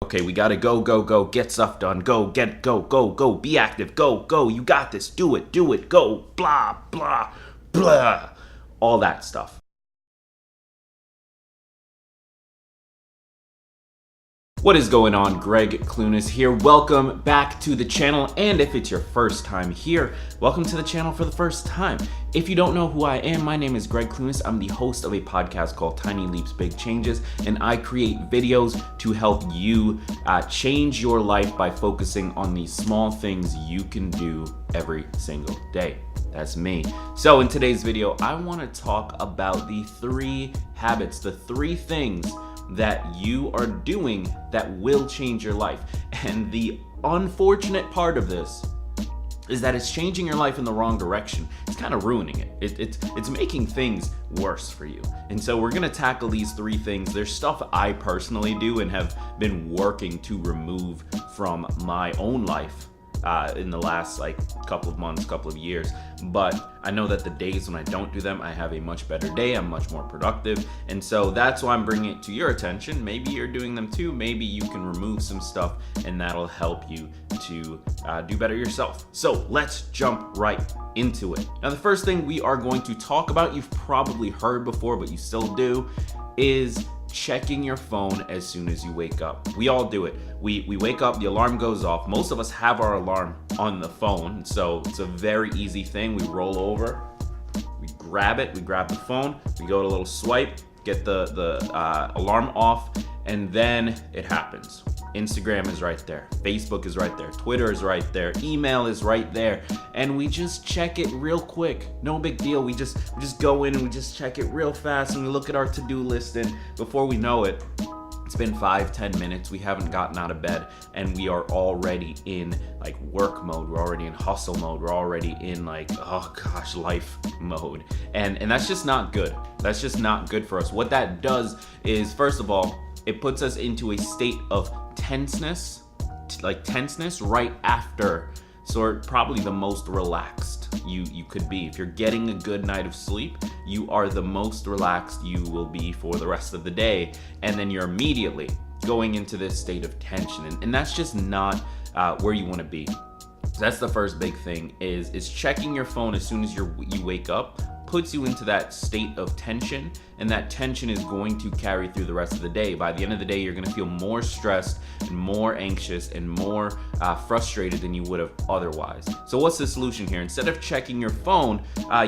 Okay, we gotta go, go, go, get stuff done, go, go, be active, go, you got this, do it, go, blah, blah, blah, all that stuff. What is going on? Greg Clunis here. Welcome back to the channel, and if it's your first time here, welcome to the channel for the first time. If you don't know who I am, my name is Greg Clunis. I'm the host of a podcast called Tiny Leaps, Big Changes, and I create videos to help you change your life by focusing on these small things you can do every single day. That's me. So in today's video, I want to talk about the 3 habits, the 3 things that you are doing that will change your life. And the unfortunate part of this is that it's changing your life in the wrong direction. It's kind of ruining it. It's making things worse for you. And so we're gonna tackle these 3 things. There's stuff I personally do and have been working to remove from my own life in the last couple of months, couple of years. But I know that the days when I don't do them, I have a much better day, I'm much more productive. And so that's why I'm bringing it to your attention. Maybe you're doing them too. Maybe you can remove some stuff and that'll help you to do better yourself. So let's jump right into it. Now, the first thing we are going to talk about, you've probably heard before, but you still do, is checking your phone as soon as you wake up. We all do it. We wake up, the alarm goes off. Most of us have our alarm on the phone, so it's a very easy thing. We roll over, we grab it, we grab the phone, we go to a little swipe, get the alarm off, and then it happens. Instagram is right there, Facebook is right there, Twitter is right there, email is right there, and we just check it real quick. No big deal. We just go in and we just check it real fast, and we look at our to-do list, and before we know it, it's been 5-10 minutes, we haven't gotten out of bed, and we are already in work mode, we're already in hustle mode, we're already in life mode. And that's just not good. That's just not good for us. What that does is, first of all, it puts us into a state of tenseness right after, so probably the most relaxed you could be. If you're getting a good night of sleep, you are the most relaxed you will be for the rest of the day, and then you're immediately going into this state of tension, and that's just not where you want to be. So that's the first big thing, is checking your phone as soon as you wake up puts you into that state of tension, and that tension is going to carry through the rest of the day. By the end of the day, you're going to feel more stressed and more anxious and more frustrated than you would have otherwise. So what's the solution here? Instead of checking your phone,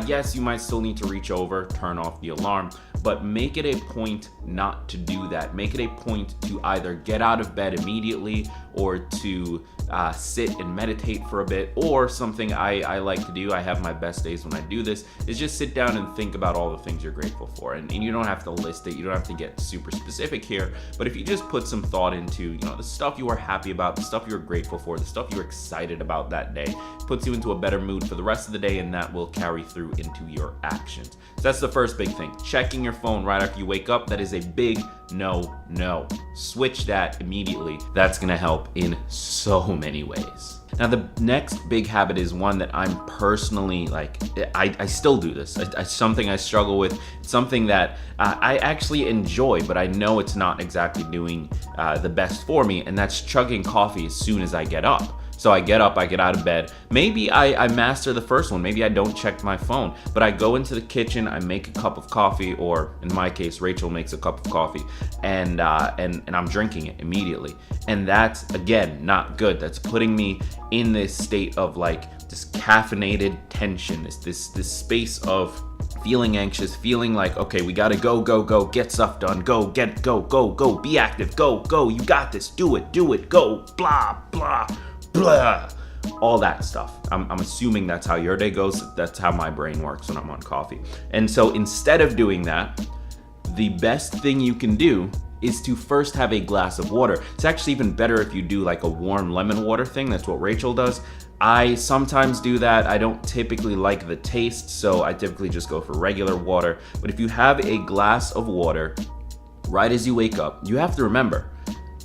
yes, you might still need to reach over, turn off the alarm, but make it a point not to do that. Make it a point to either get out of bed immediately, or to sit and meditate for a bit, or something I like to do, I have my best days when I do this, is just sit down and think about all the things you're grateful for. And you don't have to list it, you don't have to get super specific here, but if you just put some thought into the stuff you are happy about, the stuff you're grateful for, the stuff you're excited about that day, puts you into a better mood for the rest of the day, and that will carry through into your actions. So that's the first big thing. Checking your phone right after you wake up, that is a big no. Switch that immediately. That's gonna help in so many ways. Now, the next big habit is one that I'm personally I still do this. It's something I struggle with. It's something that I actually enjoy, but I know it's not exactly doing the best for me, and that's chugging coffee as soon as I get up. So I get up, I get out of bed. Maybe I master the first one. Maybe I don't check my phone, but I go into the kitchen, I make a cup of coffee, or in my case, Rachel makes a cup of coffee, and I'm drinking it immediately. And that's, again, not good. That's putting me in this state of this caffeinated tension, this space of feeling anxious, feeling okay, we gotta go, get stuff done, go, be active, go, you got this, do it, go, blah, blah, blah, all that stuff. I'm assuming that's how your day goes. That's how my brain works when I'm on coffee. And so instead of doing that, the best thing you can do is to first have a glass of water. It's actually even better if you do a warm lemon water thing. That's what Rachel does. I sometimes do that. I don't typically like the taste, so I typically just go for regular water. But if you have a glass of water right as you wake up, you have to remember,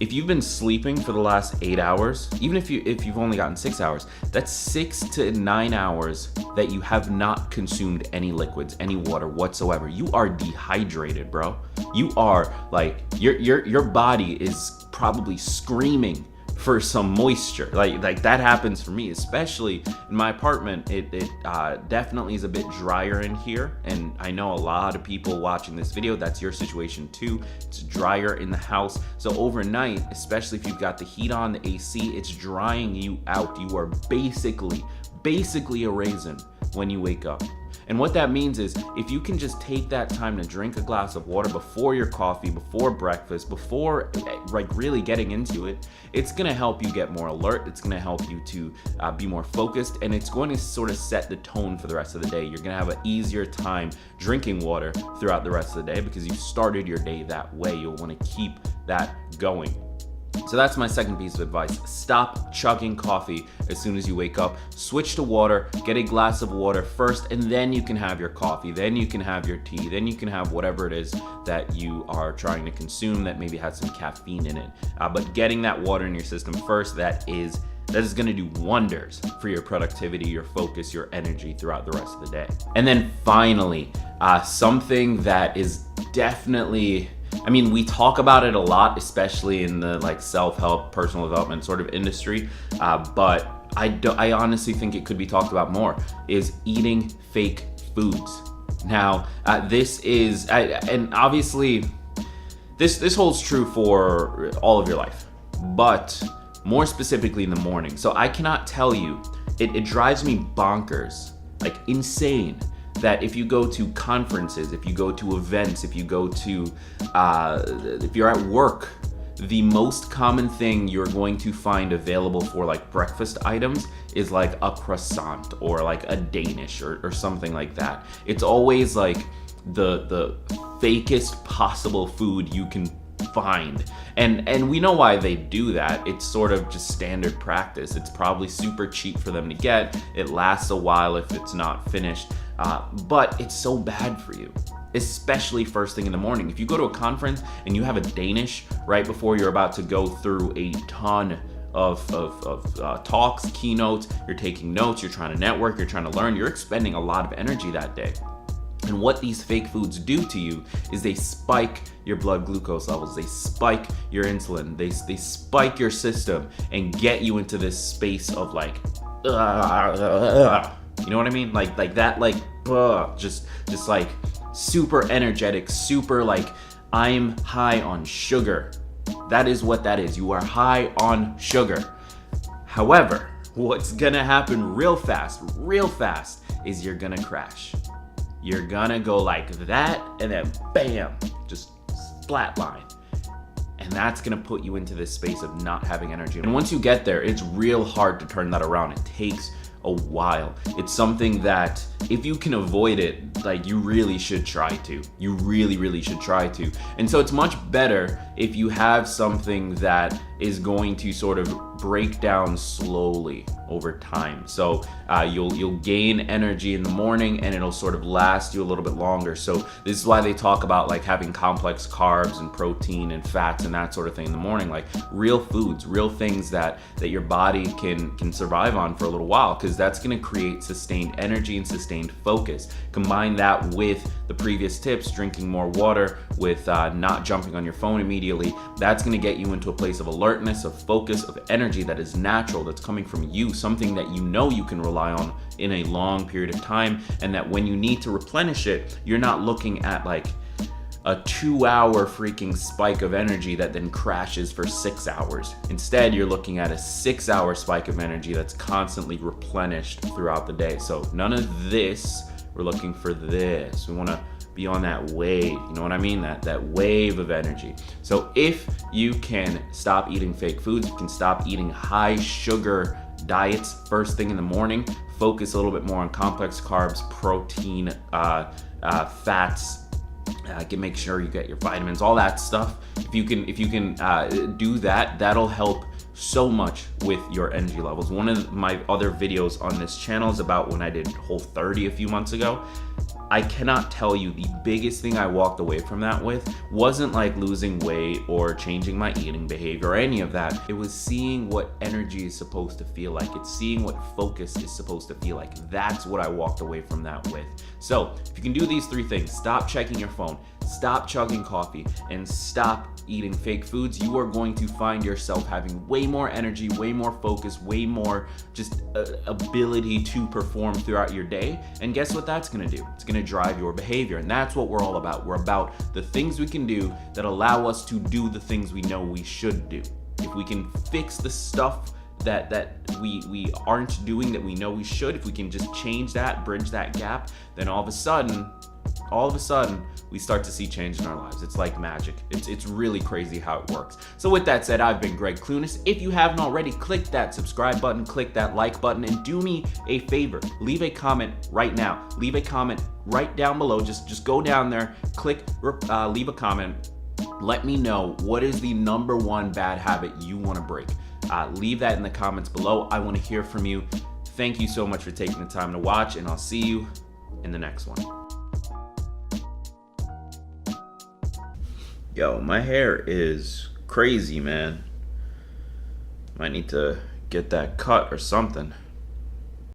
If you've been sleeping for the last 8 hours, even if you've only gotten 6 hours, that's 6 to 9 hours that you have not consumed any liquids, any water whatsoever. You are dehydrated, bro. You are like, your body is probably screaming for some moisture. Like that happens for me, especially in my apartment. It definitely is a bit drier in here, and I know a lot of people watching this video, that's your situation too. It's drier in the house, so overnight, especially if you've got the heat on, the AC, it's drying you out. You are basically a raisin when you wake up. And what that means is, if you can just take that time to drink a glass of water before your coffee, before breakfast, before like really getting into it, it's gonna help you get more alert. It's gonna help you to be more focused, and it's going to sort of set the tone for the rest of the day. You're gonna have an easier time drinking water throughout the rest of the day because you started your day that way. You'll wanna keep that going. So that's my second piece of advice. Stop chugging coffee as soon as you wake up. Switch to water, get a glass of water first, and then you can have your coffee, then you can have your tea, then you can have whatever it is that you are trying to consume that maybe has some caffeine in it. But getting that water in your system first, that is gonna do wonders for your productivity, your focus, your energy throughout the rest of the day. And then finally, something that is definitely, I mean, we talk about it a lot, especially in the like self-help, personal development sort of industry, but I honestly think it could be talked about more, is eating fake foods. Now, this is, and obviously, this holds true for all of your life, but more specifically in the morning. So I cannot tell you, it drives me bonkers, like insane, that if you go to conferences, if you go to events, if you go to, if you're at work, the most common thing you're going to find available for like breakfast items is like a croissant or like a Danish or something like that. It's always like the fakest possible food you can find. And we know why they do that. It's sort of just standard practice. It's probably super cheap for them to get. It lasts a while if it's not finished. But it's so bad for you, especially first thing in the morning. If you go to a conference and you have a Danish right before you're about to go through a ton of talks, keynotes, you're taking notes, you're trying to network, you're trying to learn, you're expending a lot of energy that day. And what these fake foods do to you is they spike your blood glucose levels, they spike your insulin, they spike your system and get you into this space of like, you know what I mean? Like that, like, just like super energetic, super like, I'm high on sugar. That is what that is. You are high on sugar. However, what's gonna happen real fast is you're gonna crash. You're gonna go like that, and then bam, just flatline. And that's gonna put you into this space of not having energy. And once you get there, it's real hard to turn that around. It takes a while. It's something that if you can avoid it, like you really should try to. You really should try to. And so it's much better if you have something that is going to sort of break down slowly over time. So you'll gain energy in the morning and it'll sort of last you a little bit longer. So this is why they talk about like having complex carbs and protein and fats and that sort of thing in the morning, like real foods, real things that your body can survive on for a little while, because that's going to create sustained energy and sustained focus. Combine that with the previous tips, drinking more water, with not jumping on your phone immediately. That's going to get you into a place of alertness, of focus, of energy that is natural, that's coming from you, something that you know you can rely on in a long period of time, and that when you need to replenish it, you're not looking at like a 2-hour freaking spike of energy that then crashes for 6 hours. Instead, you're looking at a 6-hour spike of energy that's constantly replenished throughout the day. So none of this, we're looking for this. We want to be on that wave, you know what I mean? That wave of energy. So if you can stop eating fake foods, you can stop eating high sugar diets first thing in the morning, focus a little bit more on complex carbs, protein, fats, make sure you get your vitamins, all that stuff. If you can do that, that'll help so much with your energy levels. One of my other videos on this channel is about when I did Whole30 a few months ago. I cannot tell you the biggest thing I walked away from that with wasn't like losing weight or changing my eating behavior or any of that. It was seeing what energy is supposed to feel like. It's seeing what focus is supposed to feel like. That's what I walked away from that with. So if you can do these 3 things, stop checking your phone, stop chugging coffee, and stop eating fake foods, you are going to find yourself having way more energy, way more focus, way more just ability to perform throughout your day. And guess what that's going to do? It's going to drive your behavior. And that's what we're all about. We're about the things we can do that allow us to do the things we know we should do. If we can fix the stuff that we aren't doing that we know we should, if we can just change that, bridge that gap, then all of a sudden we start to see change in our lives. It's like magic. It's really crazy how it works. So with that said, I've been Greg Clunis. If you haven't already, click that subscribe button, click that like button, and do me a favor. Leave a comment right now. Leave a comment right down below. Just go down there, click, leave a comment. Let me know what is the number 1 bad habit you want to break. Leave that in the comments below. I want to hear from you. Thank you so much for taking the time to watch, and I'll see you in the next one. Yo, my hair is crazy, man. Might need to get that cut or something.